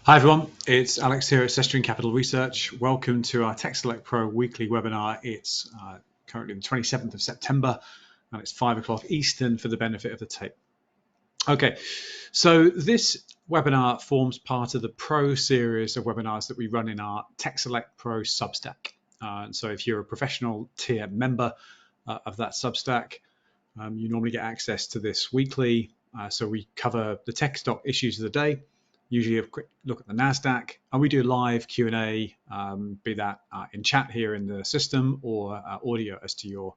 Hi everyone, it's Alex here at Sestrian Capital Research. Welcome to our Tech Select Pro weekly webinar. It's currently the 27th of September and it's 5 o'clock Eastern for the benefit of the tape. Okay, so this webinar forms part of the Pro series of webinars that we run in our Tech Select Pro Substack. So if you're a professional tier member of that Substack, you normally get access to this weekly. So we cover the tech stock issues of the day, usually a quick look at the Nasdaq, and we do live Q&A, be that in chat here in the system or audio as to your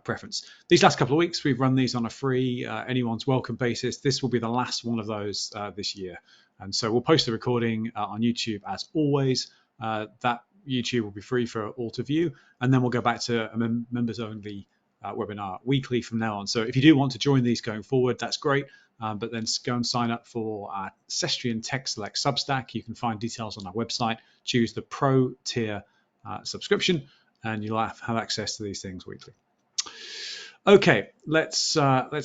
preference. These last couple of weeks, we've run these on a free, anyone's welcome basis. This will be the last one of those this year. And so we'll post the recording on YouTube as always. That YouTube will be free for all to view, and then we'll go back to a members only webinar weekly from now on. So if you do want to join these going forward, that's great. But then go and sign up for our Sestrian Tech Select Substack. You can find details on our website. Choose the Pro tier subscription, and you'll have access to these things weekly. Okay, let's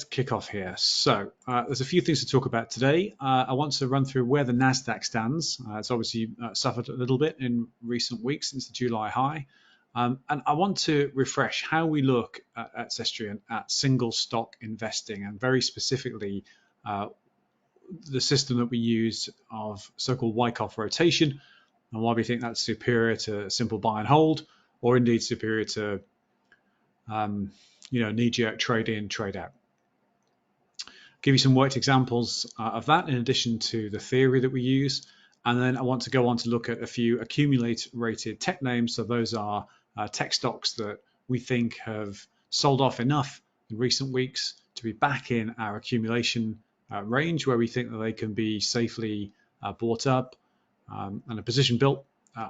kick off here. So there's a few things to talk about today. I want to run through where the Nasdaq stands. It's obviously suffered a little bit in recent weeks since the July high. And I want to refresh how we look at Sestrian at single stock investing, and very specifically the system that we use of so-called Wyckoff rotation, and why we think that's superior to simple buy and hold, or indeed superior to knee-jerk trade in, trade out. Give you some worked examples of that in addition to the theory that we use, and then I want to go on to look at a few accumulate-rated tech names. So those are tech stocks that we think have sold off enough in recent weeks to be back in our accumulation range, where we think that they can be safely bought up and a position built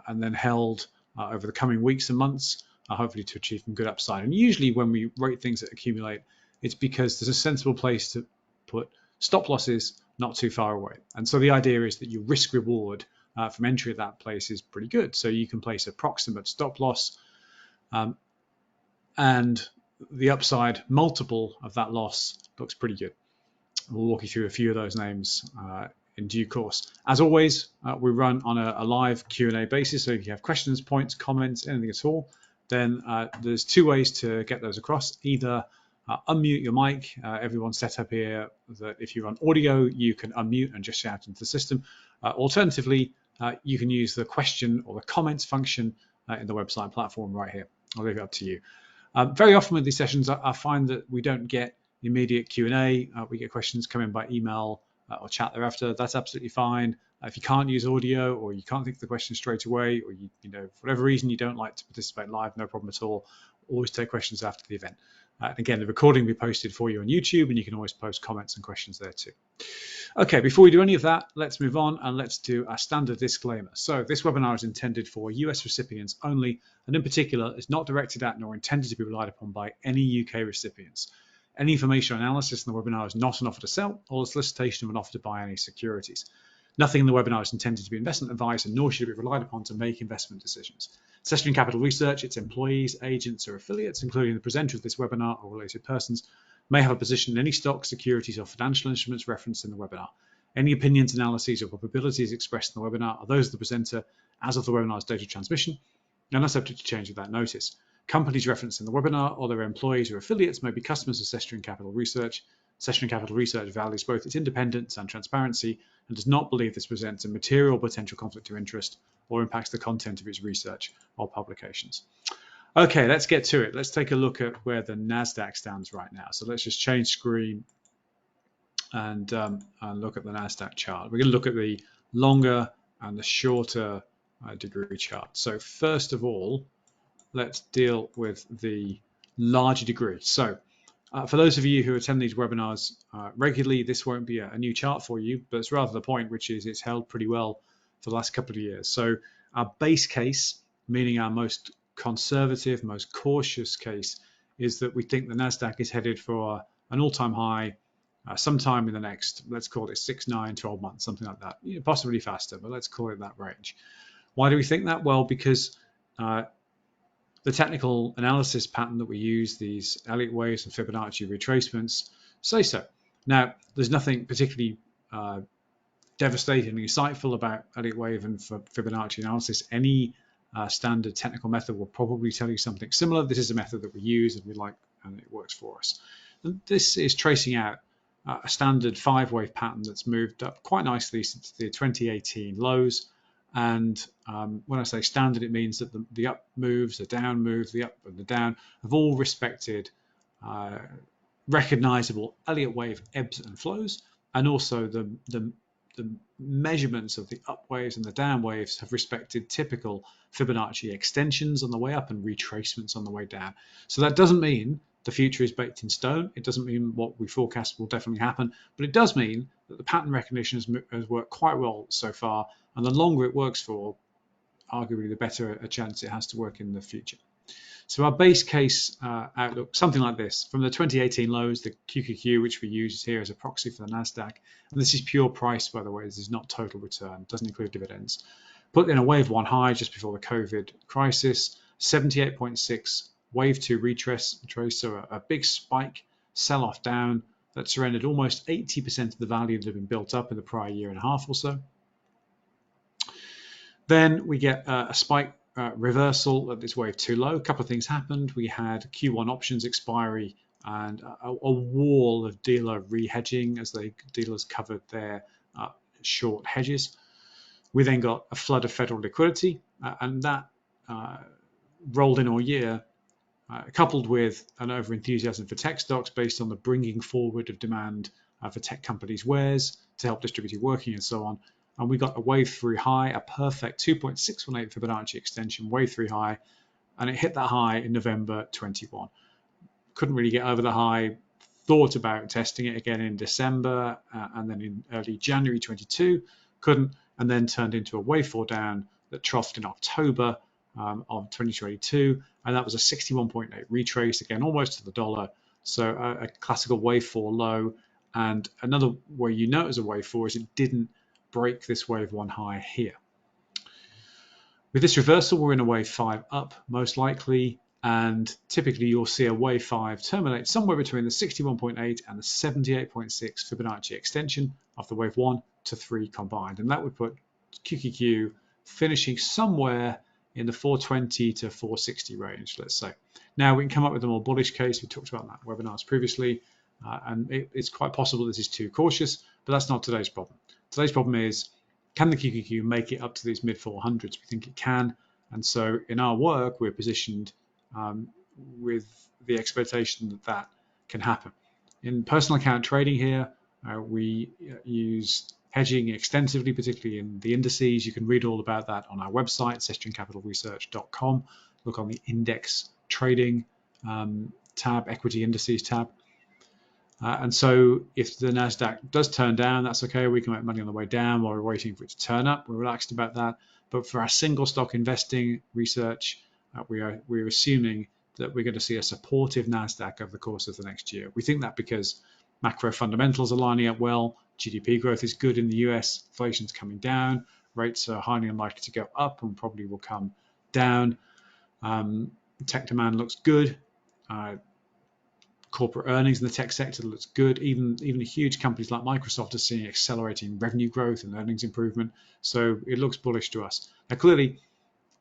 and then held over the coming weeks and months, hopefully to achieve some good upside. And usually when we rate things that accumulate, it's because there's a sensible place to put stop losses not too far away. And so the idea is that your risk reward from entry at that place is pretty good. So you can place approximate stop loss, and the upside multiple of that loss looks pretty good. We'll walk you through a few of those names in due course. As always, we run on a live Q&A basis. So if you have questions, points, comments, anything at all, then there's two ways to get those across. Either unmute your mic. Everyone's set up here that if you're on audio, you can unmute and just shout into the system. Alternatively, you can use the question or the comments function in the website platform right here. I'll leave it up to you. Very often with these sessions, I find that we don't get immediate Q&A. We get questions come in by email or chat thereafter. That's absolutely fine. If you can't use audio, or you can't think of the question straight away, or you for whatever reason you don't like to participate live, no problem at all. Always take questions after the event. Again, the recording will be posted for you on YouTube, and you can always post comments and questions there too. Okay, before we do any of that, let's move on and let's do our standard disclaimer. So this webinar is intended for US recipients only, and in particular, it's not directed at nor intended to be relied upon by any UK recipients. Any information or analysis in the webinar is not an offer to sell or a solicitation of an offer to buy any securities. Nothing in the webinar is intended to be investment advice, and nor should it be relied upon to make investment decisions. Sestrian Capital Research, its employees, agents, or affiliates, including the presenter of this webinar or related persons, may have a position in any stock, securities, or financial instruments referenced in the webinar. Any opinions, analyses, or probabilities expressed in the webinar are those of the presenter as of the webinar's date of transmission and are subject to change without notice. Companies referenced in the webinar or their employees or affiliates may be customers of Sestrian Capital Research. Sestrian Capital Research values both its independence and transparency and does not believe this presents a material or potential conflict of interest or impacts the content of its research or publications. Okay, let's get to it. Let's take a look at where the Nasdaq stands right now. So let's just change screen and look at the Nasdaq chart. We're going to look at the longer and the shorter degree chart. So first of all, let's deal with the larger degree. So for those of you who attend these webinars regularly, this won't be a new chart for you, but it's rather the point, which is it's held pretty well for the last couple of years. So our base case, meaning our most conservative, most cautious case, is that we think the Nasdaq is headed for an all-time high sometime in the next, let's call it 6, 9, 12 months, something like that, possibly faster, but let's call it that range. Why do we think that? Well, because the technical analysis pattern that we use, these Elliott waves and Fibonacci retracements, say so. Now, there's nothing particularly devastatingly insightful about Elliott wave and for Fibonacci analysis, any standard technical method will probably tell you something similar. This is a method that we use and we like, and it works for us. And this is tracing out a standard 5-wave pattern that's moved up quite nicely since the 2018 lows. And when I say standard, it means that the up moves, the down moves, the up and the down have all respected recognizable Elliott wave ebbs and flows, and also the measurements of the up waves and the down waves have respected typical Fibonacci extensions on the way up and retracements on the way down. So that doesn't mean the future is baked in stone. It doesn't mean what we forecast will definitely happen, but it does mean that the pattern recognition has worked quite well so far, and the longer it works for, arguably the better a chance it has to work in the future. So our base case outlook, something like this, from the 2018 lows, the QQQ, which we use here as a proxy for the Nasdaq, and this is pure price, by the way, this is not total return, doesn't include dividends. Put in a wave 1 high just before the COVID crisis, 78.6, wave 2 retrace, so a big spike, sell-off down that surrendered almost 80% of the value that had been built up in the prior year and a half or so. Then we get a spike reversal of this wave 2 low. A couple of things happened. We had Q1 options expiry and a wall of dealer re-hedging as dealers covered their short hedges. We then got a flood of federal liquidity, and that rolled in all year, coupled with an over-enthusiasm for tech stocks based on the bringing forward of demand for tech companies' wares to help distributed working and so on. And we got a wave 3 high, a perfect 2.618 Fibonacci extension, wave 3 high, and it hit that high in November 21. Couldn't really get over the high, thought about testing it again in December, and then in early January 22, couldn't, and then turned into a wave 4 down that troughed in October of 2022, and that was a 61.8 retrace, again almost to the dollar, so a classical wave 4 low. And another way you know it was a wave 4 is it didn't break this wave 1 high here. With this reversal, we're in a wave 5 up most likely, and typically you'll see a wave 5 terminate somewhere between the 61.8 and the 78.6 Fibonacci extension of the wave 1 to 3 combined, and that would put QQQ finishing somewhere in the 420 to 460 range, let's say. Now we can come up with a more bullish case. We talked about that in webinars previously, and it's quite possible this is too cautious, but that's not today's problem. Today's problem is, can the QQQ make it up to these mid 400s? We think it can, and so in our work we're positioned with the expectation that that can happen. In personal account trading here, we use hedging extensively, particularly in the indices. You can read all about that on our website, cestrincapitalresearch.com. Look on the index trading tab, equity indices tab. And so if the Nasdaq does turn down, that's okay. We can make money on the way down while we're waiting for it to turn up. We're relaxed about that. But for our single stock investing research, we're assuming that we're going to see a supportive Nasdaq over the course of the next year. We think that because macro fundamentals are lining up well, GDP growth is good in the US, inflation's coming down, rates are highly unlikely to go up and probably will come down. Tech demand looks good. Corporate earnings in the tech sector looks good. Even huge companies like Microsoft are seeing accelerating revenue growth and earnings improvement. So it looks bullish to us. Now, clearly,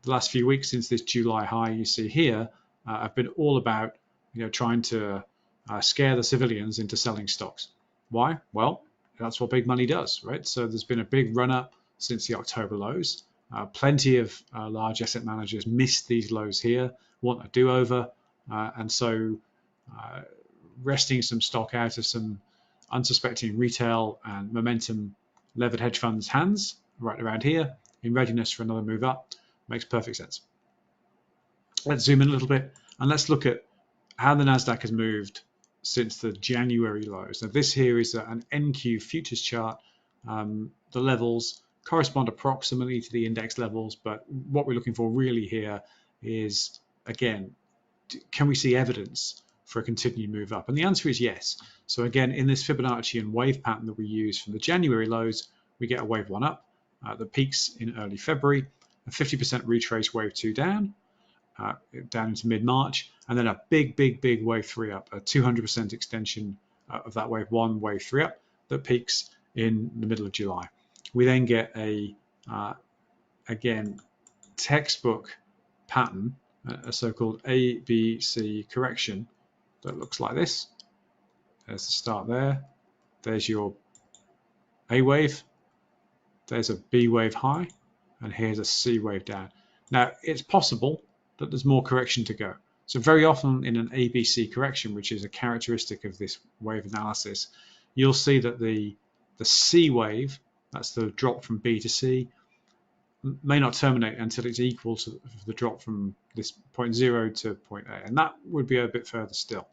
the last few weeks since this July high you see here have been all about trying to scare the civilians into selling stocks. Why? Well, that's what big money does, right? So there's been a big run up since the October lows. Plenty of large asset managers missed these lows here, want a do-over, and so wresting some stock out of some unsuspecting retail and momentum levered hedge funds hands right around here in readiness for another move up makes perfect sense. Let's zoom in a little bit and let's look at how the Nasdaq has moved since the January lows. Now this here is an NQ futures chart. The levels correspond approximately to the index levels, but what we're looking for really here is, again, can we see evidence for a continued move up? And the answer is yes. So again, in this Fibonacci and wave pattern that we use from the January lows, we get a wave 1 up, the peaks in early February, a 50% retrace wave 2 down, down into mid-March, and then a big wave 3 up, a 200% extension of that wave 1, wave 3 up that peaks in the middle of July. we then get a, again, textbook pattern, a so-called ABC correction that looks like this. There's the start there. There's your A wave. There's a B wave high, and here's a C wave down. Now, it's possible that there's more correction to go. So very often in an ABC correction, which is a characteristic of this wave analysis, you'll see that the C wave, that's the drop from B to C, may not terminate until it's equal to the drop from this point 0 to point A, and that would be a bit further still.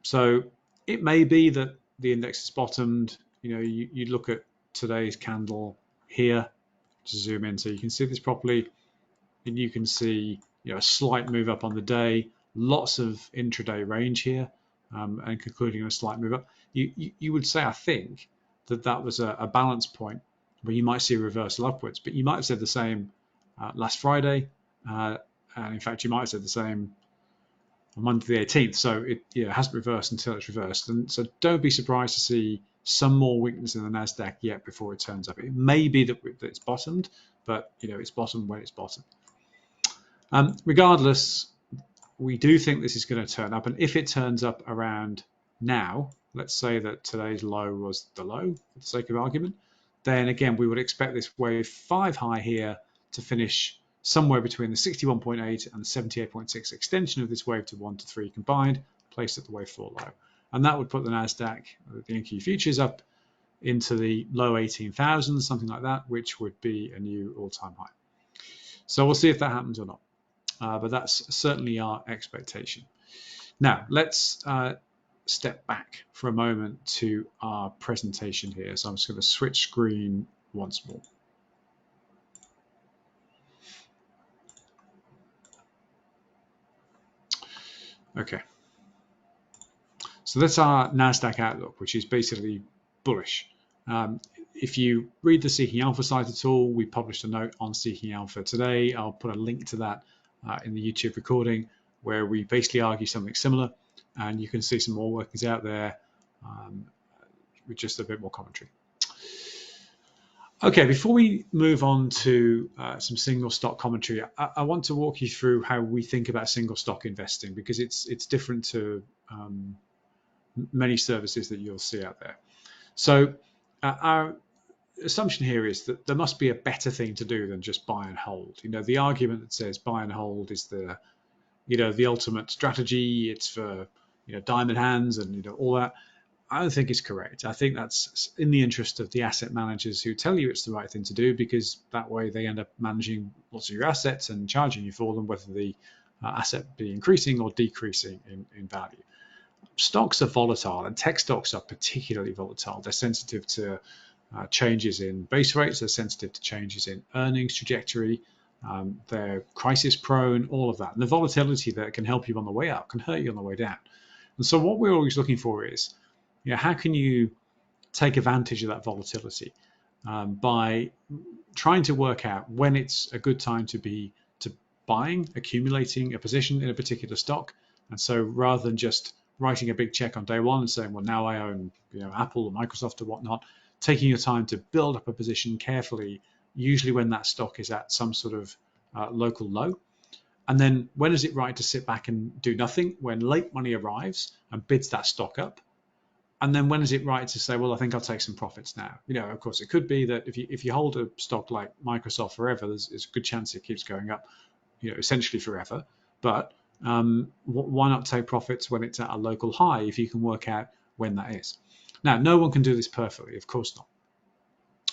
So it may be that the index is bottomed. You know, you look at today's candle here to zoom in so you can see this properly, and you can see, you know, a slight move up on the day, lots of intraday range here, and concluding a slight move up. You would say, I think, that was a balance point where you might see a reversal upwards, but you might have said the same last Friday, and in fact you might have said the same on Monday the 18th. So it hasn't reversed until it's reversed, and so don't be surprised to see some more weakness in the Nasdaq yet before it turns up. It may be that it's bottomed, but you know, it's bottomed when it's bottomed. Regardless, we do think this is going to turn up, and if it turns up around now, let's say that today's low was the low for the sake of argument, then again we would expect this wave 5 high here to finish somewhere between the 61.8 and the 78.6 extension of this wave to 1 to 3 combined, placed at the wave 4 low. And that would put the Nasdaq, the NQ futures, up into the low 18,000, something like that, which would be a new all-time high. So we'll see if that happens or not. But that's certainly our expectation. Now, let's step back for a moment to our presentation here. So I'm just going to switch screen once more. Okay. So that's our Nasdaq outlook, which is basically bullish. If you read the Seeking Alpha site at all, we published a note on Seeking Alpha today. I'll put a link to that in the YouTube recording, where we basically argue something similar, and you can see some more workings out there with just a bit more commentary. Okay, before we move on to some single stock commentary, I want to walk you through how we think about single stock investing, because it's different to many services that you'll see out there. So our assumption here is that there must be a better thing to do than just buy and hold. You know, the argument that says buy and hold is the ultimate strategy. It's for, you know, diamond hands and, you know, all that. I don't think it's correct. I think that's in the interest of the asset managers who tell you it's the right thing to do, because that way they end up managing lots of your assets and charging you for them, whether the asset be increasing or decreasing in value. Stocks are volatile, and tech stocks are particularly volatile. They're sensitive to changes in base rates. They're sensitive to changes in earnings trajectory. They're crisis prone, all of that. And the volatility that can help you on the way up can hurt you on the way down. And so what we're always looking for is, you know, how can you take advantage of that volatility by trying to work out when it's a good time to be buying, accumulating a position in a particular stock. And so rather than just writing a big check on day one and saying, well, now I own, you know, Apple or Microsoft or whatnot, taking your time to build up a position carefully, usually when that stock is at some sort of local low. And then when is it right to sit back and do nothing? When late money arrives and bids that stock up. And then when is it right to say, well, I think I'll take some profits now? You know, of course, it could be that if you hold a stock like Microsoft forever, there's a good chance it keeps going up, you know, essentially forever. But why not take profits when it's at a local high if you can work out when that is? Now, no one can do this perfectly, of course not.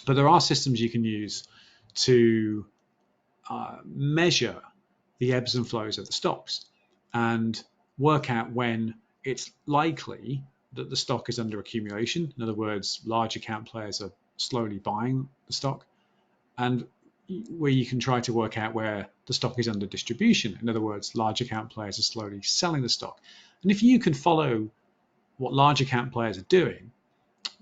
But there are systems you can use to measure the ebbs and flows of the stocks and work out when it's likely that the stock is under accumulation. In other words, large account players are slowly buying the stock, and where you can try to work out where the stock is under distribution. In other words, large account players are slowly selling the stock. And if you can follow what large account players are doing,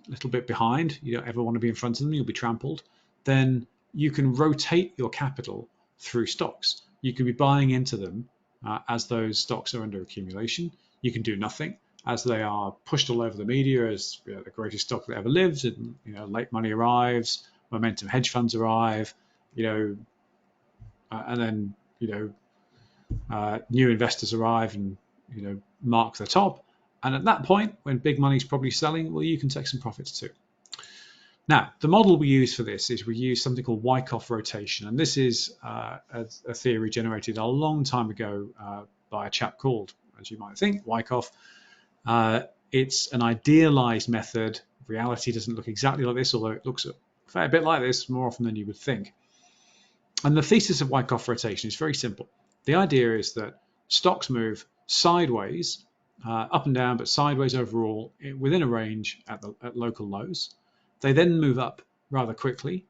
a little bit behind, you don't ever want to be in front of them, you'll be trampled, then you can rotate your capital through stocks. You can be buying into them as those stocks are under accumulation. You can do nothing as they are pushed all over the media as, you know, the greatest stock that ever lived, and, you know, late money arrives, momentum hedge funds arrive, and then new investors arrive and mark the top. And at that point, when big money's probably selling, well, you can take some profits too. Now, the model we use for this is we use something called Wyckoff rotation, and this is a theory generated a long time ago by a chap called, as you might think, Wyckoff. It's an idealized method. Reality doesn't look exactly like this, although it looks a fair bit like this more often than you would think. And the thesis of Wyckoff rotation is very simple. The idea is that stocks move sideways, up and down, but sideways overall within a range at local lows. They then move up rather quickly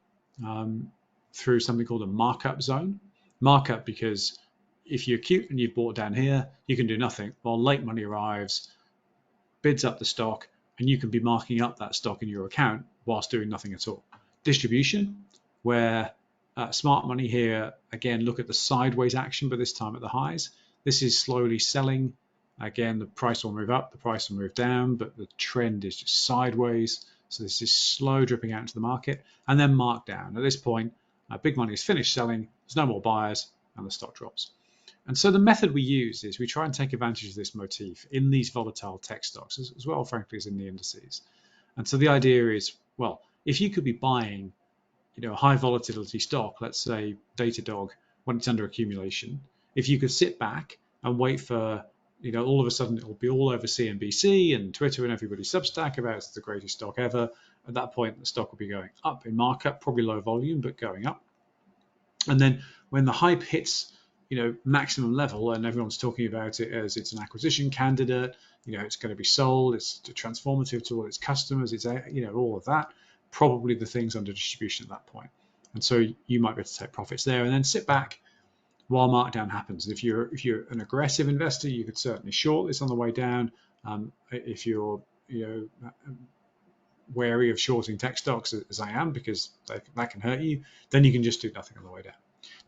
through something called a markup zone. Markup because if you're cute and you've bought down here, you can do nothing while late money arrives, bids up the stock, and you can be marking up that stock in your account whilst doing nothing at all. Distribution, where smart money here, again, look at the sideways action, but this time at the highs. This is slowly selling. Again, the price will move up, the price will move down, but the trend is just sideways. So this is slow dripping out into the market, and then mark down. At this point, big money is finished selling, there's no more buyers, and the stock drops. And so the method we use is we try and take advantage of this motif in these volatile tech stocks, as well, frankly, as in the indices. And so the idea is, well, if you could be buying a high volatility stock, let's say Datadog, when it's under accumulation, if you could sit back and wait for all of a sudden it'll be all over CNBC and Twitter and everybody's Substack about it's the greatest stock ever. At that point, the stock will be going up in markup, probably low volume, but going up. And then when the hype hits, maximum level, and everyone's talking about it as it's an acquisition candidate, it's going to be sold, it's transformative to all its customers, it's all of that, probably the things under distribution at that point. And so you might be able to take profits there and then sit back while markdown happens. If you're an aggressive investor, you could certainly short this on the way down. If you're wary of shorting tech stocks, as I am, because that can hurt you, then you can just do nothing on the way down.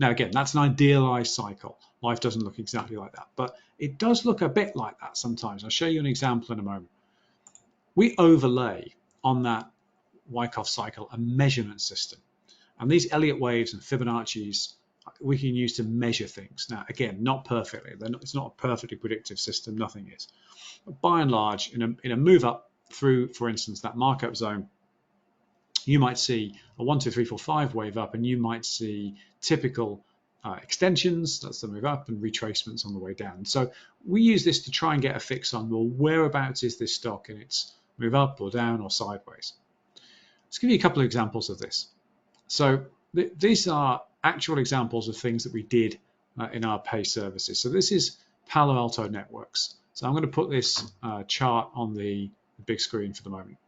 Now, again, that's an idealized cycle. Life doesn't look exactly like that, but it does look a bit like that sometimes. I'll show you an example in a moment. We overlay on that Wyckoff cycle a measurement system, and these Elliott waves and Fibonacci's we can use to measure things. Now, again, not perfectly. It's not a perfectly predictive system. Nothing is. But by and large, in a move up through, for instance, that markup zone, you might see a 1, 2, 3, 4, 5 wave up, and you might see typical extensions, that's the move up, and retracements on the way down. So we use this to try and get a fix on, well, whereabouts is this stock in its move up or down or sideways? Let's give you a couple of examples of this. So these are actual examples of things that we did in our pay services. So this is Palo Alto Networks. So I'm going to put this chart on the big screen for the moment.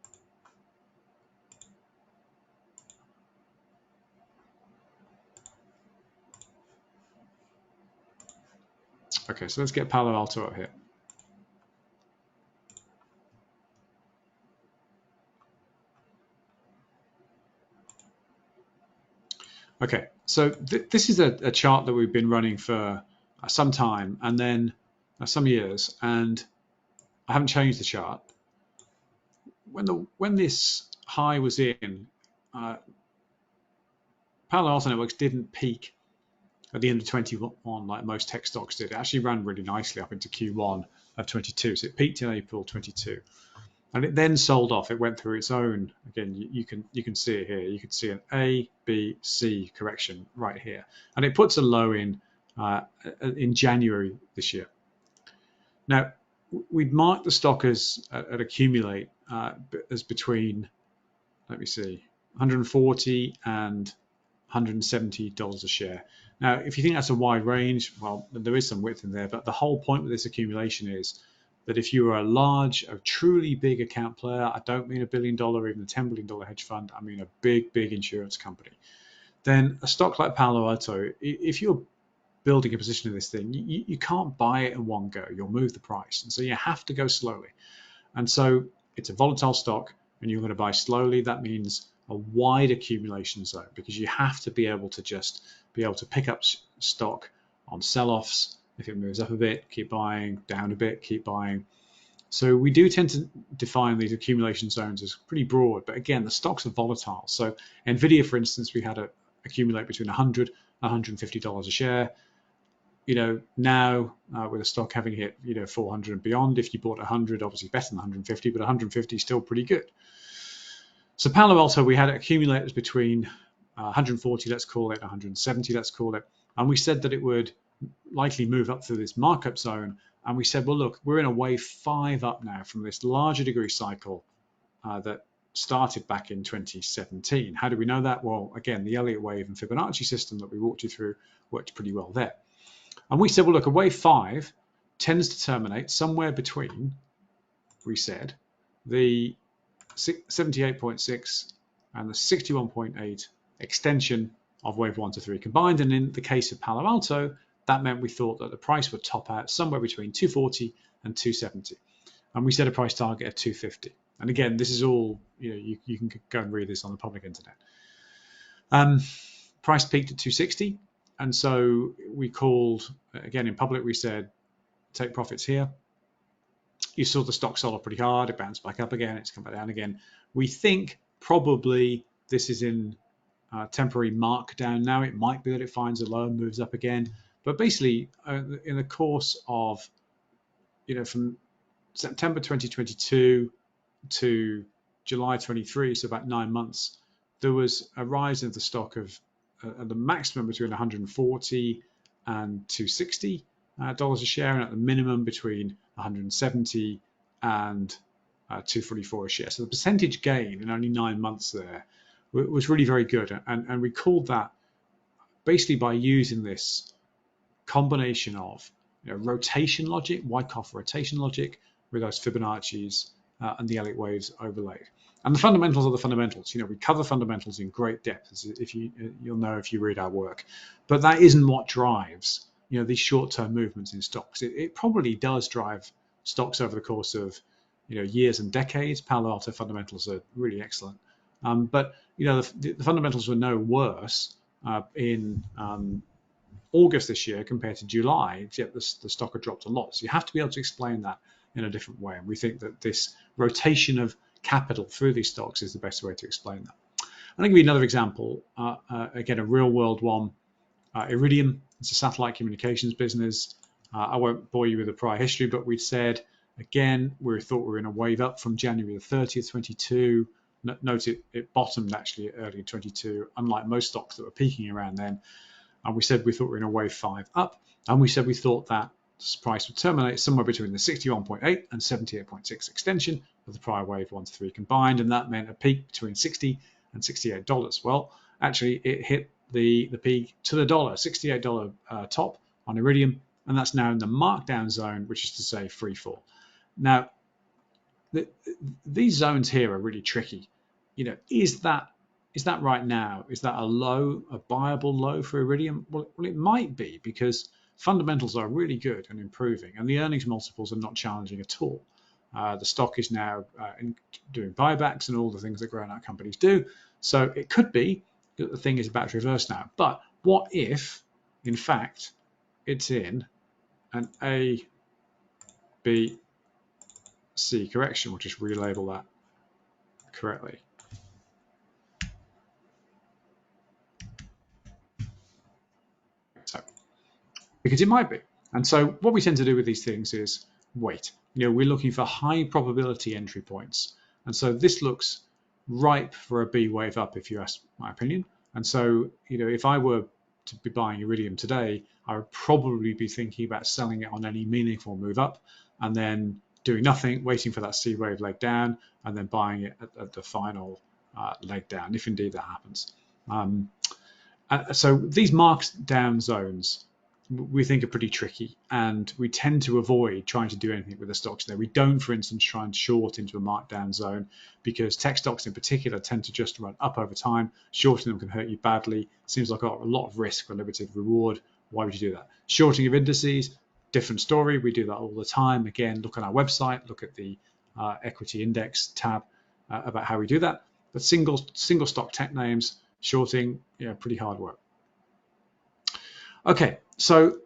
Okay, so let's get Palo Alto up here. Okay, so this is a chart that we've been running for some time, and then some years, and I haven't changed the chart. When this high was in, Palo Alto Networks didn't peak at the end of 21 like most tech stocks did. It actually ran really nicely up into Q1 of 22, so it peaked in April 22. And it then sold off. It went through its own, again, you can see it here. You can see an A, B, C correction right here. And it puts a low in January this year. Now, we'd marked the stock as at Accumulate as between, let me see, 140 and $170 a share. Now, if you think that's a wide range, well, there is some width in there, but the whole point with this accumulation is that if you are a truly big account player, I don't mean $1 billion or even a $10 billion hedge fund, I mean a big insurance company, then a stock like Palo Alto, if you're building a position in this thing, you can't buy it in one go. You'll move the price. And so you have to go slowly. And so it's a volatile stock, and you're going to buy slowly. That means a wide accumulation zone, because you have to be able to pick up stock on sell-offs. If it moves up a bit, keep buying, down a bit, keep buying. So we do tend to define these accumulation zones as pretty broad, but again, the stocks are volatile. So Nvidia, for instance, we had to accumulate between $100 and $150 a share. Now with the stock having hit 400 and beyond, if you bought 100, obviously better than 150, but 150 is still pretty good. So Palo Alto, we had accumulators between 140, let's call it, 170, let's call it, and we said that it would likely move up through this markup zone. And we said, well, look, we're in a wave 5 up now from this larger degree cycle that started back in 2017. How do we know that? Well, again, the Elliott wave and Fibonacci system that we walked you through worked pretty well there. And we said, well, look, a wave 5 tends to terminate somewhere between, we said, the 78.6 and the 61.8 extension of wave 1 to 3 combined. And in the case of Palo Alto, that meant we thought that the price would top out somewhere between 240 and 270. And we set a price target of 250. And again, this is all, you can go and read this on the public internet. Price peaked at 260. And so we called, again, in public, we said, take profits here. You saw the stock sold pretty hard. It bounced back up again. It's come back down again. We think probably this is in temporary markdown now. It might be that it finds a low and moves up again. But basically, in the course of, from September 2022 to July 23, so about 9 months, there was a rise in the stock of at the maximum between 140 and 260 dollars a share, and at the minimum between 170 and 244 a share. So the percentage gain in only 9 months there was really very good, and we called that basically by using this combination of rotation logic, Wyckoff rotation logic, with those Fibonacci's and the Elliott waves overlaid. And the fundamentals are the fundamentals. We cover fundamentals in great depth, you'll know if you read our work. But that isn't what drives these short-term movements in stocks. It probably does drive stocks over the course of years and decades. Palo Alto fundamentals are really excellent. But the fundamentals were no worse in August this year compared to July, yet the stock had dropped a lot. So you have to be able to explain that in a different way. And we think that this rotation of capital through these stocks is the best way to explain that. And I'll give you another example, again, a real world one. Iridium, it's a satellite communications business. I won't bore you with the prior history, but we'd said, again, we thought we were in a wave up from January the 30th, 22. Note it bottomed actually early in 22, unlike most stocks that were peaking around then. And we said we thought we were in a wave 5 up. And we said we thought that this price would terminate somewhere between the 61.8 and 78.6 extension of the prior wave 1 to 3 combined. And that meant a peak between 60 and $68. Well, actually, it hit the peak to the dollar, $68 top on Iridium. And that's now in the markdown zone, which is to say free fall. Now, these zones here are really tricky. Is that right now? Is that a low, a buyable low for Iridium? Well, it might be, because fundamentals are really good and improving, and the earnings multiples are not challenging at all. The stock is now doing buybacks and all the things that grown out companies do. So it could be that the thing is about to reverse now. But what if, in fact, it's in an A, B, C correction? We'll just relabel that correctly. So, because it might be. And so what we tend to do with these things is wait. We're looking for high probability entry points. And so this looks ripe for a B wave up, if you ask my opinion. And so, if I were to be buying Iridium today, I would probably be thinking about selling it on any meaningful move up, and then doing nothing, waiting for that C wave leg down, and then buying it at the final leg down, if indeed that happens. So these markdown zones we think are pretty tricky, and we tend to avoid trying to do anything with the stocks there. We don't, for instance, try and short into a markdown zone, because tech stocks in particular tend to just run up over time. Shorting them can hurt you badly. Seems like a lot of risk for limited reward. Why would you do that? Shorting of indices, different story. We do that all the time. Again, look on our website, look at the equity index tab about how we do that. But single stock tech names, shorting, pretty hard work. Okay, so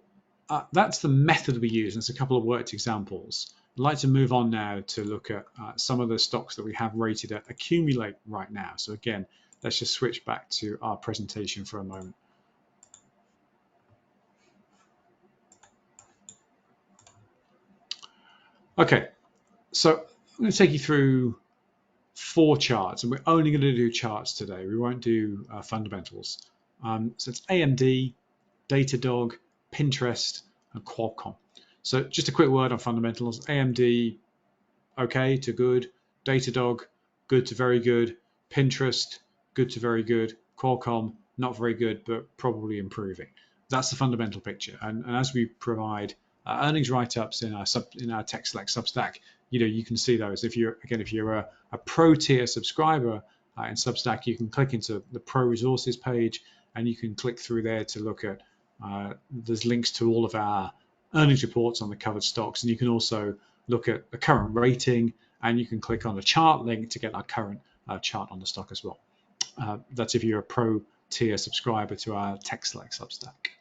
that's the method we use. There's a couple of worked examples. I'd like to move on now to look at some of the stocks that we have rated at Accumulate right now. So again, let's just switch back to our presentation for a moment. Okay, so I'm going to take you through 4 charts, and we're only going to do charts today. We won't do fundamentals. So it's AMD, Datadog, Pinterest, and Qualcomm. So just a quick word on fundamentals. AMD, okay to good. Datadog, good to very good. Pinterest, good to very good. Qualcomm, not very good, but probably improving. That's the fundamental picture. And as we provide earnings write-ups in our Tech Select Substack, you can see those. If you're a pro tier subscriber in Substack, you can click into the pro resources page, and you can click through there to look at. There's links to all of our earnings reports on the covered stocks, and you can also look at the current rating, and you can click on the chart link to get our current chart on the stock as well. That's if you're a pro tier subscriber to our Tech Select Substack.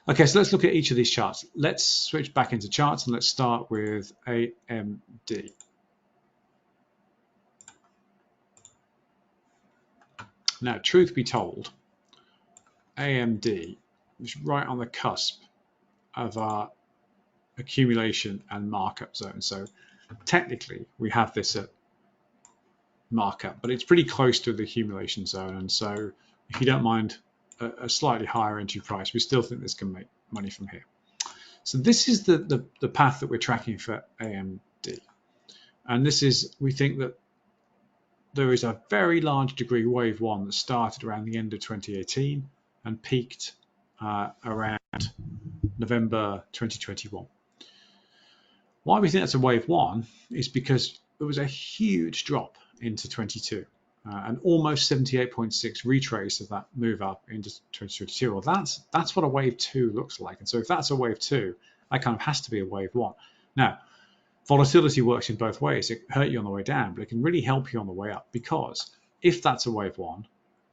Okay, so let's look at each of these charts. Let's switch back into charts, and let's start with AMD. Now, truth be told, AMD is right on the cusp of our accumulation and markup zone. So technically, we have this at markup, but it's pretty close to the accumulation zone. And so if you don't mind a slightly higher entry price, we still think this can make money from here. So this is the path that we're tracking for AMD. And this is, we think that there is a very large degree wave 1 that started around the end of 2018 and peaked around November 2021. Why we think that's a wave 1 is because there was a huge drop into 22 and almost 78.6 retrace of that move up into 2022. Well, that's what a wave 2 looks like. And so if that's a wave 2, that kind of has to be a wave 1. Now, volatility works in both ways. It can hurt you on the way down, but it can really help you on the way up, because if that's a wave 1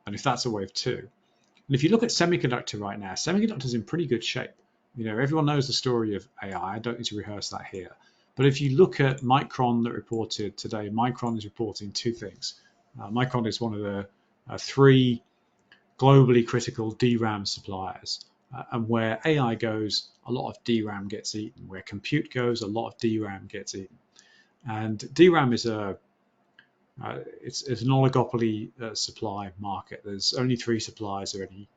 and if that's a wave 2, and if you look at semiconductor right now, semiconductor's in pretty good shape. Everyone knows the story of AI. I don't need to rehearse that here. But if you look at Micron that reported today, Micron is reporting 2 things. Micron is one of the 3 globally critical DRAM suppliers. And where AI goes, a lot of DRAM gets eaten. Where compute goes, a lot of DRAM gets eaten. And DRAM is it's an oligopoly supply market. There's only 3 suppliers of any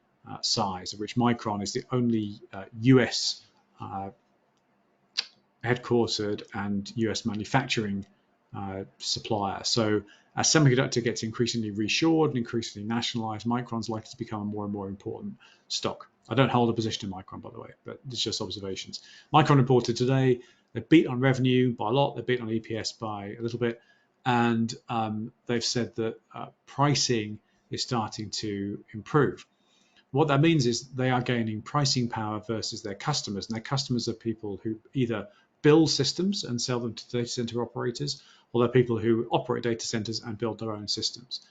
size, of which Micron is the only US headquartered and US manufacturing supplier. So as semiconductor gets increasingly reshored and increasingly nationalized, Micron's likely to become a more and more important stock. I don't hold a position in Micron, by the way, but it's just observations. Micron reported today, they beat on revenue by a lot, they beat on EPS by a little bit, and they've said that pricing is starting to improve. What that means is they are gaining pricing power versus their customers, and their customers are people who either build systems and sell them to data center operators, or they're people who operate data centers and build their own systems.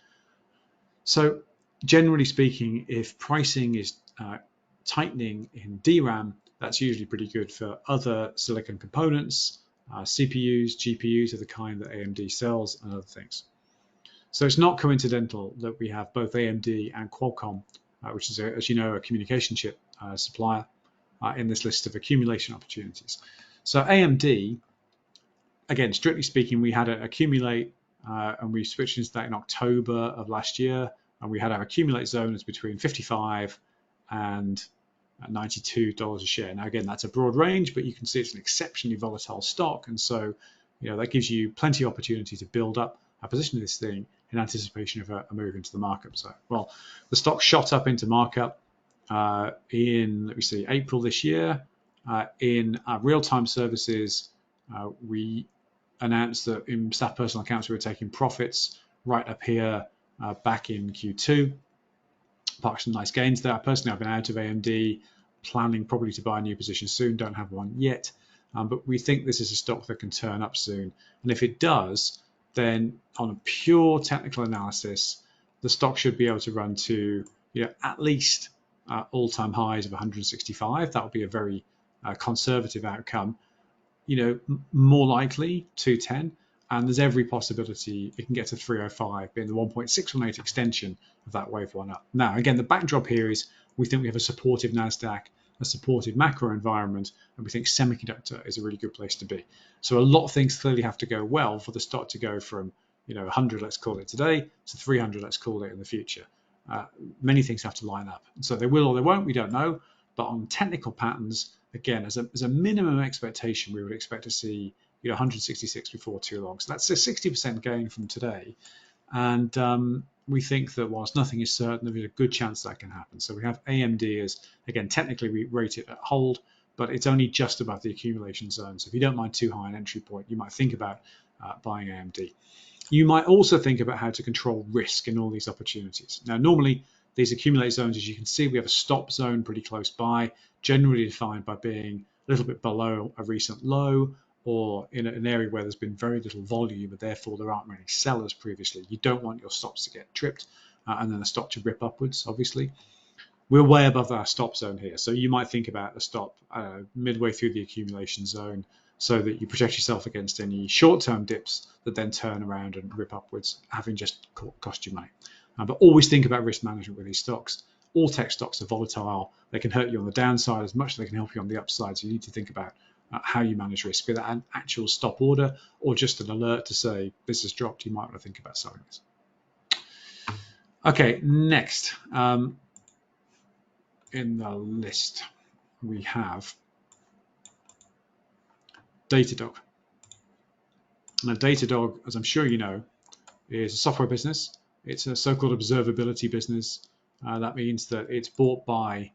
So generally speaking, if pricing is tightening in DRAM, that's usually pretty good for other silicon components, CPUs, GPUs of the kind that AMD sells, and other things. So it's not coincidental that we have both AMD and Qualcomm, which is, as you know, a communication chip supplier, in this list of accumulation opportunities. So AMD, again, strictly speaking, we had an accumulate, and we switched into that in October of last year, and we had our accumulate zones between 55 and $92 a share. Now, again, that's a broad range, but you can see it's an exceptionally volatile stock, and so that gives you plenty of opportunity to build up a position of this thing in anticipation of a move into the markup zone. Well, the stock shot up into markup in, let me see, April this year. In real-time services, we announced that in staff personal accounts we were taking profits right up here back in Q2. Parked some nice gains there. Personally, I've been out of AMD, planning probably to buy a new position soon. Don't have one yet, but we think this is a stock that can turn up soon. And if it does, then on a pure technical analysis, the stock should be able to run to at least all-time highs of 165. That would be a very conservative outcome. more likely 210, and there's every possibility it can get to 305, being the 1.618 extension of that wave one up. Now, again, the backdrop here is we think we have a supportive Nasdaq, a supportive macro environment, and we think semiconductor is a really good place to be. So a lot of things clearly have to go well for the stock to go from 100, let's call it today, to 300, let's call it in the future. Many things have to line up. So they will or they won't, we don't know. But on technical patterns, again, as a minimum expectation, we would expect to see 166 before too long. So that's a 60% gain from today. And we think that whilst nothing is certain, there's a good chance that can happen. So we have AMD as, again, technically we rate it at hold, but it's only just above the accumulation zone. So if you don't mind too high an entry point, you might think about buying AMD. You might also think about how to control risk in all these opportunities. Now, normally these accumulate zones, as you can see, we have a stop zone pretty close by, generally defined by being a little bit below a recent low, or in an area where there's been very little volume, and therefore there aren't many sellers previously. You don't want your stops to get tripped and then the stock to rip upwards, obviously. We're way above our stop zone here. So you might think about a stop midway through the accumulation zone so that you protect yourself against any short-term dips that then turn around and rip upwards, having just cost you money. But always think about risk management with these stocks. All tech stocks are volatile. They can hurt you on the downside as much as they can help you on the upside. So you need to think about how you manage risk, be that an actual stop order or just an alert to say this has dropped. You might want to think about selling this. Okay, next in the list we have Datadog. Now, Datadog, as I'm sure you know, is a software business. It's a so-called observability business. That means that it's bought by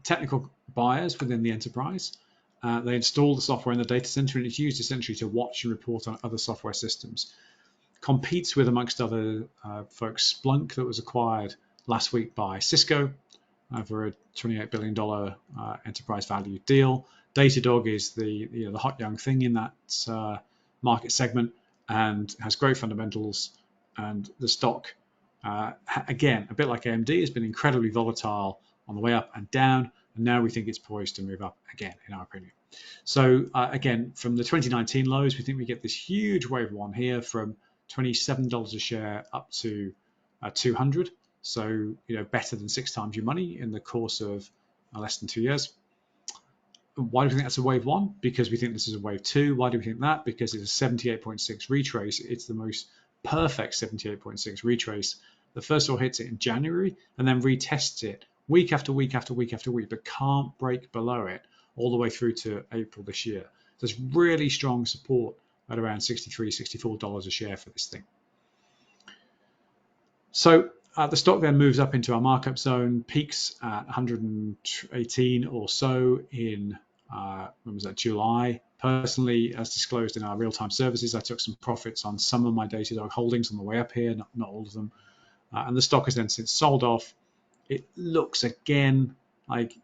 technical buyers within the enterprise. They install the software in the data center, and it's used essentially to watch and report on other software systems. Competes with, amongst other folks, Splunk, that was acquired last week by Cisco for a $28 billion enterprise value deal. Datadog is the hot young thing in that market segment and has great fundamentals. And the stock, again, a bit like AMD, has been incredibly volatile on the way up and down. And now we think it's poised to move up again, in our opinion. So again, from the 2019 lows, we think we get this huge wave one here from $27 a share up to 200. So, better than 6 times your money in the course of less than 2 years. Why do we think that's a wave one? Because we think this is a wave two. Why do we think that? Because it's a 78.6 retrace. It's the most perfect 78.6 retrace. The first one hits it in January and then retests it week after week after week after week, but can't break below it all the way through to April this year. There's really strong support at around $63, $64 a share for this thing. So the stock then moves up into our markup zone, peaks at 118 or so in when was that, July. Personally, as disclosed in our real-time services, I took some profits on some of my Datadog holdings on the way up here, not all of them. And the stock has then since sold off. It looks again like,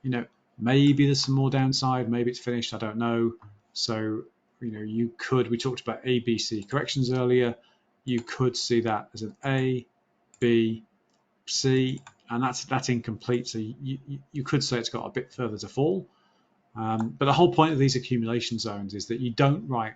maybe there's some more downside, maybe it's finished, I don't know. So, we talked about ABC corrections earlier. You could see that as an A, B, C, and that's incomplete. So you could say it's got a bit further to fall. But the whole point of these accumulation zones is that you don't write,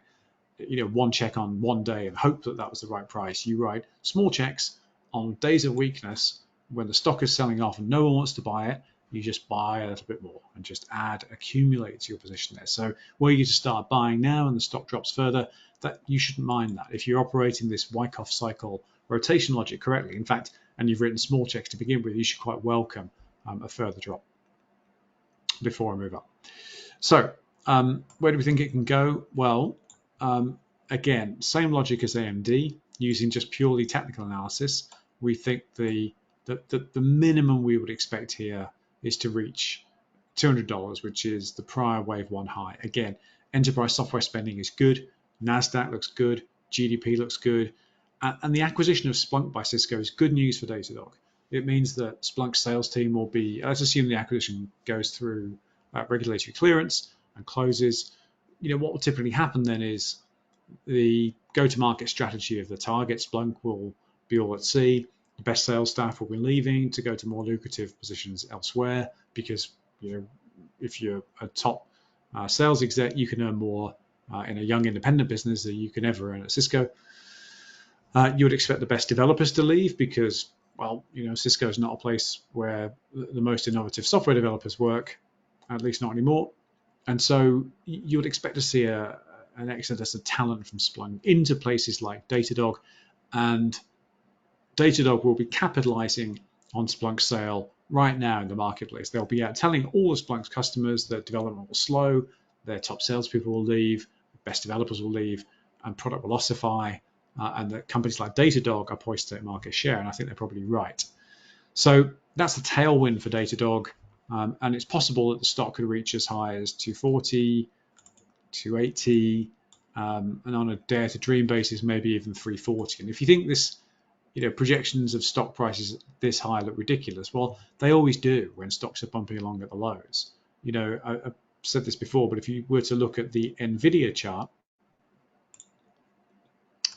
one check on one day and hope that was the right price. You write small checks on days of weakness when the stock is selling off and no one wants to buy it. You just buy a little bit more and just accumulate to your position there. So were you to start buying now and the stock drops further, that you shouldn't mind that. If you're operating this Wyckoff cycle rotation logic correctly, in fact, and you've written small checks to begin with, you should quite welcome a further drop before I move up. So where do we think it can go? Well, again, same logic as AMD, using just purely technical analysis. We think the minimum we would expect here is to reach $200, which is the prior wave one high. Again, enterprise software spending is good. Nasdaq looks good. GDP looks good. And the acquisition of Splunk by Cisco is good news for Datadog. It means that Splunk's sales team will be, let's assume the acquisition goes through regulatory clearance and closes. What will typically happen then is the go-to-market strategy of the target, Splunk, will be all at sea. The best sales staff will be leaving to go to more lucrative positions elsewhere because, if you're a top sales exec, you can earn more in a young independent business than you can ever earn at Cisco. You would expect the best developers to leave because, well, Cisco is not a place where the most innovative software developers work, at least not anymore. And so you would expect to see an exodus of talent from Splunk into places like Datadog, and Datadog will be capitalizing on Splunk's sale right now in the marketplace. They'll be out telling all of Splunk's customers that development will slow, their top salespeople will leave, best developers will leave, and product will ossify, and that companies like Datadog are poised to take market share, and I think they're probably right. So that's a tailwind for Datadog, and it's possible that the stock could reach as high as 240, 280, and on a dare to dream basis, maybe even 340. And if you think this, projections of stock prices this high look ridiculous, well, they always do when stocks are bumping along at the lows. I've said this before, but if you were to look at the NVIDIA chart,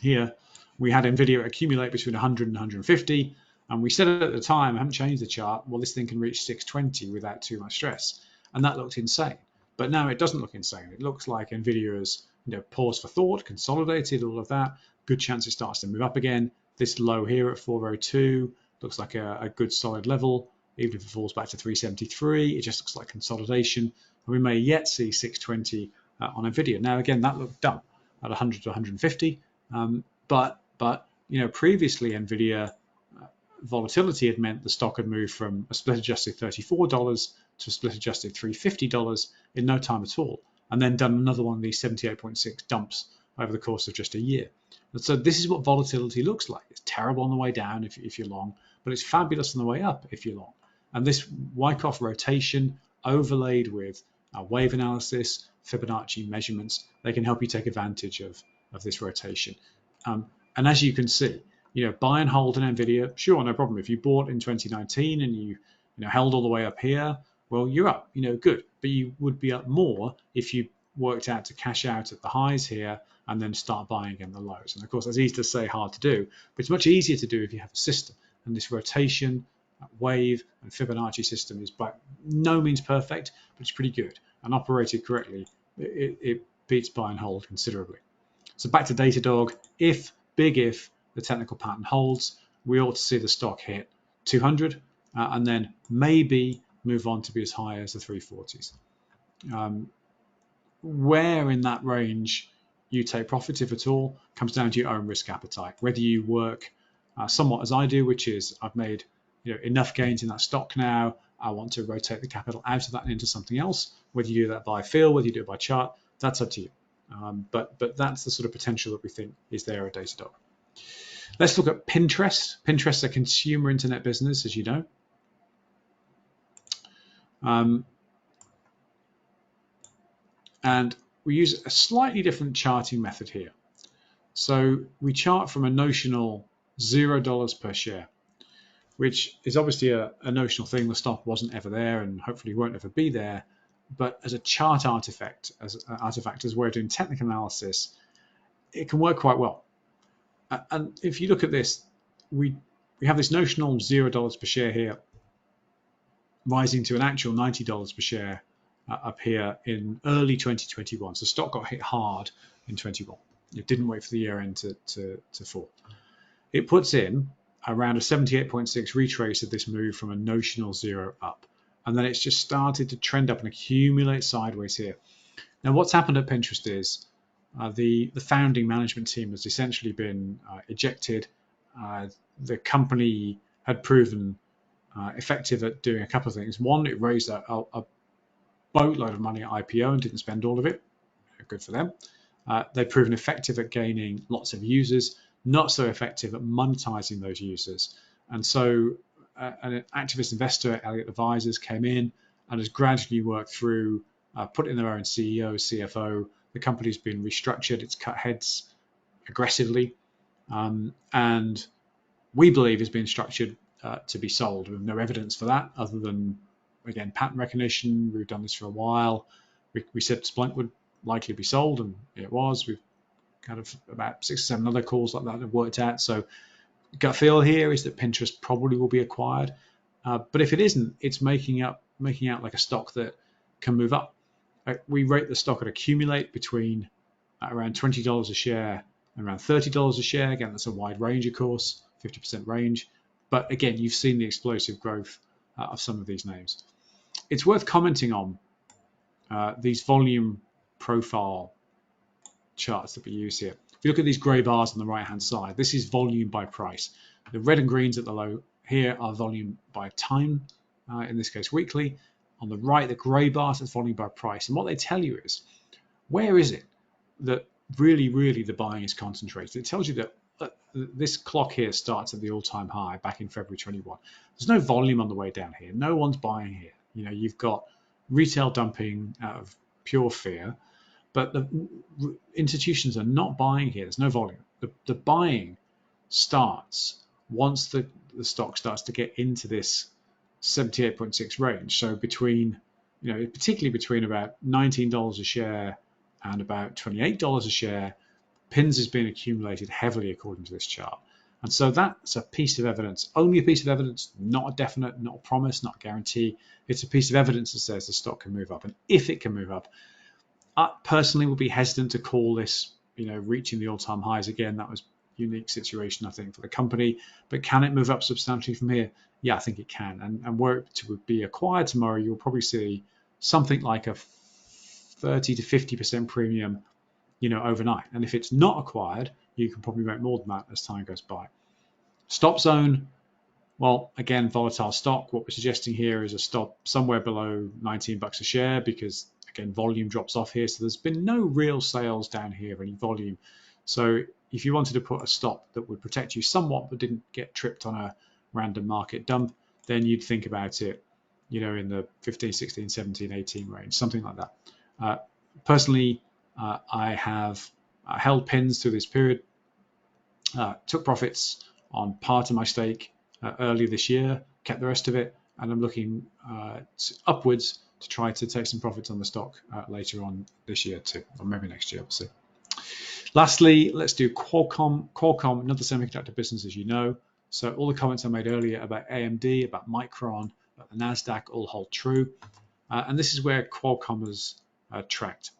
here we had NVIDIA accumulate between 100 and 150, and we said at the time, I haven't changed the chart, well, this thing can reach 620 without too much stress, and that looked insane. But now it doesn't look insane. It looks like NVIDIA has paused for thought, consolidated, all of that. Good chance it starts to move up again. This low here at 402 looks like a good solid level. Even if it falls back to 373, it just looks like consolidation. And we may yet see 620 on NVIDIA. Now, again, that looked dumb at 100 to 150. But previously NVIDIA volatility had meant the stock had moved from a split adjusted $34 to a split adjusted $350 in no time at all, and then done another one of these 78.6 dumps over the course of just a year. And so this is what volatility looks like. It's terrible on the way down if you're long, but it's fabulous on the way up if you're long. And this Wyckoff rotation overlaid with wave analysis, Fibonacci measurements, they can help you take advantage of this rotation. And as you can see, buy and hold in NVIDIA, sure, no problem. If you bought in 2019 and you held all the way up here, well, you're up, good. But you would be up more if you worked out to cash out at the highs here and then start buying again the lows. And of course, that's easy to say, hard to do, but it's much easier to do if you have a system. And this rotation, wave, and Fibonacci system is by no means perfect, but it's pretty good. And operated correctly, it beats buy and hold considerably. So back to Datadog, if the technical pattern holds, we ought to see the stock hit 200 and then maybe move on to be as high as the 340s. Where in that range you take profit, if at all, comes down to your own risk appetite. Whether you work somewhat as I do, which is I've made enough gains in that stock now, I want to rotate the capital out of that and into something else. Whether you do that by feel, whether you do it by chart, that's up to you. But that's the sort of potential that we think is there at Datadog. Let's look at Pinterest. Pinterest is a consumer internet business, as you know. And we use a slightly different charting method here. So we chart from a notional $0 per share, which is obviously a notional thing. The stock wasn't ever there and hopefully won't ever be there. But as a chart artifact, as we're doing technical analysis, it can work quite well. And if you look at this, we have this notional $0 per share here, rising to an actual $90 per share up here in early 2021. So stock got hit hard in 21. It didn't wait for the year end to fall. It puts in around a 78.6 retrace of this move from a notional zero up. And then it's just started to trend up and accumulate sideways here. Now, what's happened at Pinterest is the founding management team has essentially been ejected. The company had proven effective at doing a couple of things. One, it raised a boatload of money at IPO and didn't spend all of it. Good for them. They've proven effective at gaining lots of users, not so effective at monetizing those users. And so an activist investor, Elliott Advisors, came in and has gradually worked through, put in their own CEO, CFO. The company's been restructured. It's cut heads aggressively. And we believe is being structured to be sold. We have no evidence for that other than, again, pattern recognition. We've done this for a while. We said Splunk would likely be sold, and it was. We've kind of about 6 or 7 other calls like that have worked out. So gut feel here is that Pinterest probably will be acquired. But if it isn't, it's making out like a stock that can move up. We rate the stock at Accumulate between around $20 a share and around $30 a share. Again, that's a wide range, of course, 50% range. But again, you've seen the explosive growth of some of these names. It's worth commenting on these volume profile charts that we use here. If you look at these grey bars on the right-hand side, this is volume by price. The red and greens at the low here are volume by time, in this case weekly. On the right, the grey bars is volume by price. And what they tell you is, where is it that really the buying is concentrated? It tells you that this clock here starts at the all-time high back in February 21. There's no volume on the way down here. No one's buying here. You know, you've got retail dumping out of pure fear, but the institutions are not buying here. There's no volume. The buying starts once the stock starts to get into this 78.6 range. So between, you know, particularly between about $19 a share and about $28 a share, pins has been accumulated heavily according to this chart. And so that's a piece of evidence, only a piece of evidence, not a definite, not a promise, not a guarantee. It's a piece of evidence that says the stock can move up. And if it can move up, I personally would be hesitant to call this, you know, reaching the all-time highs again. That was a unique situation, I think, for the company. But can it move up substantially from here? Yeah, I think it can. And were it to be acquired tomorrow, you'll probably see something like a 30 to 50% premium, you know, overnight. And if it's not acquired, you can probably make more than that as time goes by. Stop zone, well, again, volatile stock. What we're suggesting here is a stop somewhere below 19 bucks a share, because again, volume drops off here. So there's been no real sales down here of any volume. So if you wanted to put a stop that would protect you somewhat but didn't get tripped on a random market dump, then you'd think about it, you know, in the 15, 16, 17, 18 range, something like that. Personally, I have held pins through this period, took profits on part of my stake earlier this year, kept the rest of it, and I'm looking upwards to try to take some profits on the stock later on this year too, or maybe next year, we'll see. Lastly, let's do Qualcomm. Qualcomm, another semiconductor business, as you know. So all the comments I made earlier about AMD, about Micron, about the Nasdaq all hold true. And this is where Qualcomm is tracked.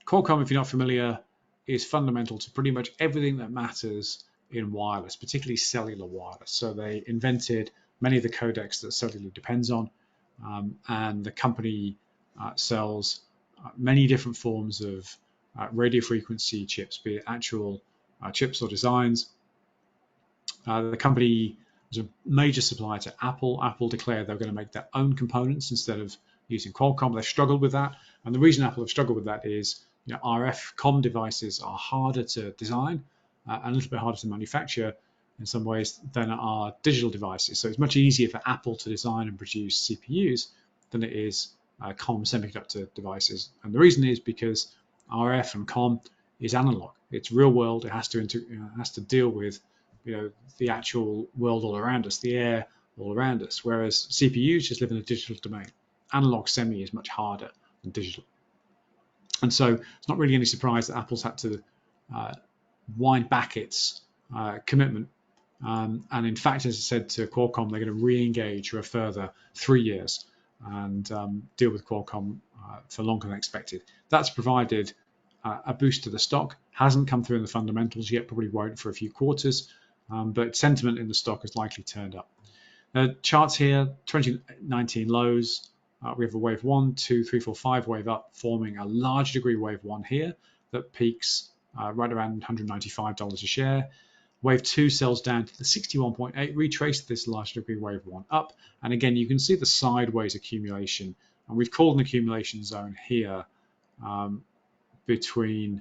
Qualcomm, if you're not familiar, is fundamental to pretty much everything that matters in wireless, particularly cellular wireless. So they invented many of the codecs that cellular depends on, and the company sells many different forms of radio frequency chips, be it actual chips or designs. The company was a major supplier to Apple. Apple declared they were going to make their own components instead of using Qualcomm. They've struggled with that, and the reason Apple have struggled with that is, you know, RF comm devices are harder to design and a little bit harder to manufacture in some ways than are digital devices. So it's much easier for Apple to design and produce CPUs than it is comm semiconductor devices. And the reason is because RF and comm is analog. It's real world. It has to deal with, you know, the actual world all around us, the air all around us. Whereas CPUs just live in a digital domain. Analog semi is much harder than digital. And so it's not really any surprise that Apple's had to wind back its commitment. And in fact, as I said to Qualcomm, they're going to re-engage for a further 3 years and deal with Qualcomm for longer than expected. That's provided a boost to the stock. Hasn't come through in the fundamentals yet, probably won't for a few quarters, but sentiment in the stock has likely turned up. Charts here, 2019 lows. We have a wave 1, 2, 3, 4, 5 wave up, forming a large degree wave 1 here that peaks right around $195 a share. Wave 2 sells down to the 61.8, retraced this large degree wave 1 up. And again, you can see the sideways accumulation. And we've called an accumulation zone here between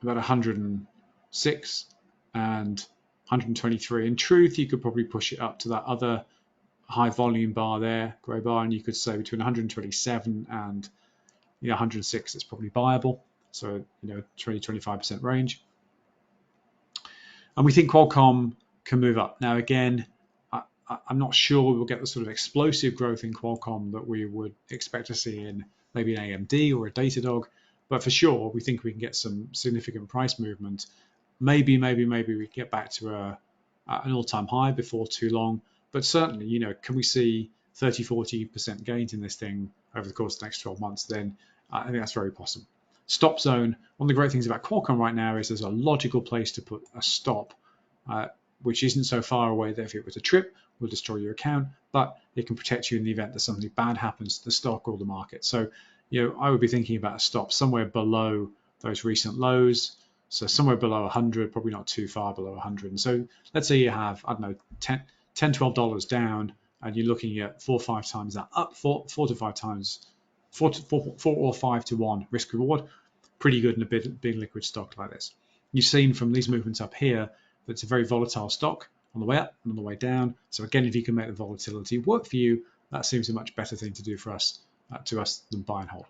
about 106 and 123. In truth, you could probably push it up to that other high volume bar there, grey bar, and you could say between 127 and 106 it's probably buyable. So 20-25% range. And we think Qualcomm can move up. Now again, I'm not sure we'll get the sort of explosive growth in Qualcomm that we would expect to see in maybe an AMD or a Datadog, but for sure we think we can get some significant price movement. Maybe we get back to an all-time high before too long. But certainly, can we see 30-40% gains in this thing over the course of the next 12 months, then I think that's very possible. Stop zone. One of the great things about Qualcomm right now is there's a logical place to put a stop, which isn't so far away that if it was a trip, will destroy your account, but it can protect you in the event that something bad happens to the stock or the market. So, I would be thinking about a stop somewhere below those recent lows. So somewhere below 100, probably not too far below 100. And so let's say you have, I don't know, $10, $12 down, and you're looking at 4 or 5 times that up, 4 to 5 times, 4 or 5 to 1 risk reward. Pretty good in a big liquid stock like this. You've seen from these movements up here that it's a very volatile stock on the way up and on the way down. So again, if you can make the volatility work for you, that seems a much better thing to do for us, than buy and hold.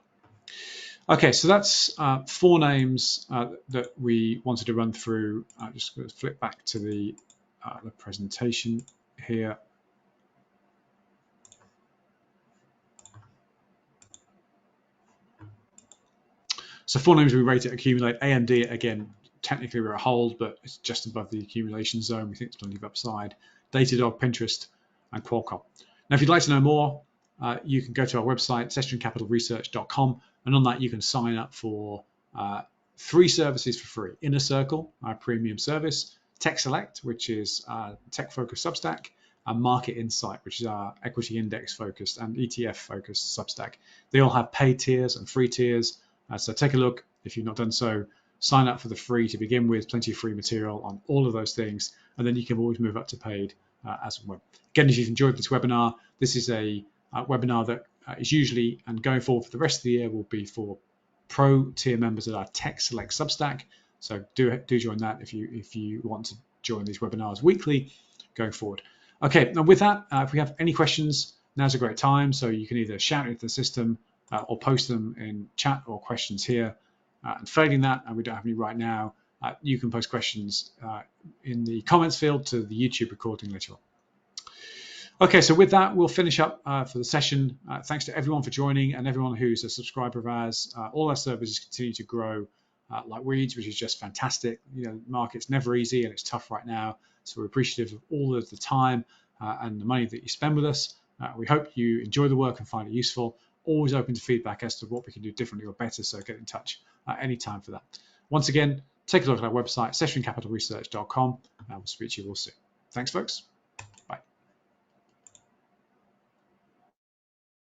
Okay, so that's 4 names that we wanted to run through. I'm just going to flip back to the presentation here. So 4 names we rate at Accumulate. AMD, again, technically we're a hold, but it's just above the accumulation zone. We think there's plenty of upside. Datadog, Pinterest, and Qualcomm. Now, if you'd like to know more, you can go to our website, sessioncapitalresearch.com, and on that you can sign up for 3 services for free. Inner Circle, our premium service, Tech Select, which is tech-focused Substack, and Market Insight, which is our equity index-focused and ETF-focused Substack. They all have paid tiers and free tiers. So take a look if you've not done so. Sign up for the free to begin with, plenty of free material on all of those things, and then you can always move up to paid as well. Again, if you've enjoyed this webinar, this is a webinar that is usually, and going forward for the rest of the year, will be for pro tier members of our Tech Select Substack. So do join that if you want to join these webinars weekly going forward. Okay, now with that, if we have any questions, now's a great time. So you can either shout into the system or post them in chat or questions here. And failing that, and we don't have any right now, you can post questions in the comments field to the YouTube recording later on. Okay, so with that, we'll finish up for the session. Thanks to everyone for joining and everyone who's a subscriber of ours. All our services continue to grow like weeds, which is just fantastic. The market's never easy and it's tough right now. So we're appreciative of all of the time and the money that you spend with us. We hope you enjoy the work and find it useful. Always open to feedback as to what we can do differently or better, so get in touch anytime for that. Once again, take a look at our website, sessioncapitalresearch.com, and we'll speak to you all soon. Thanks, folks.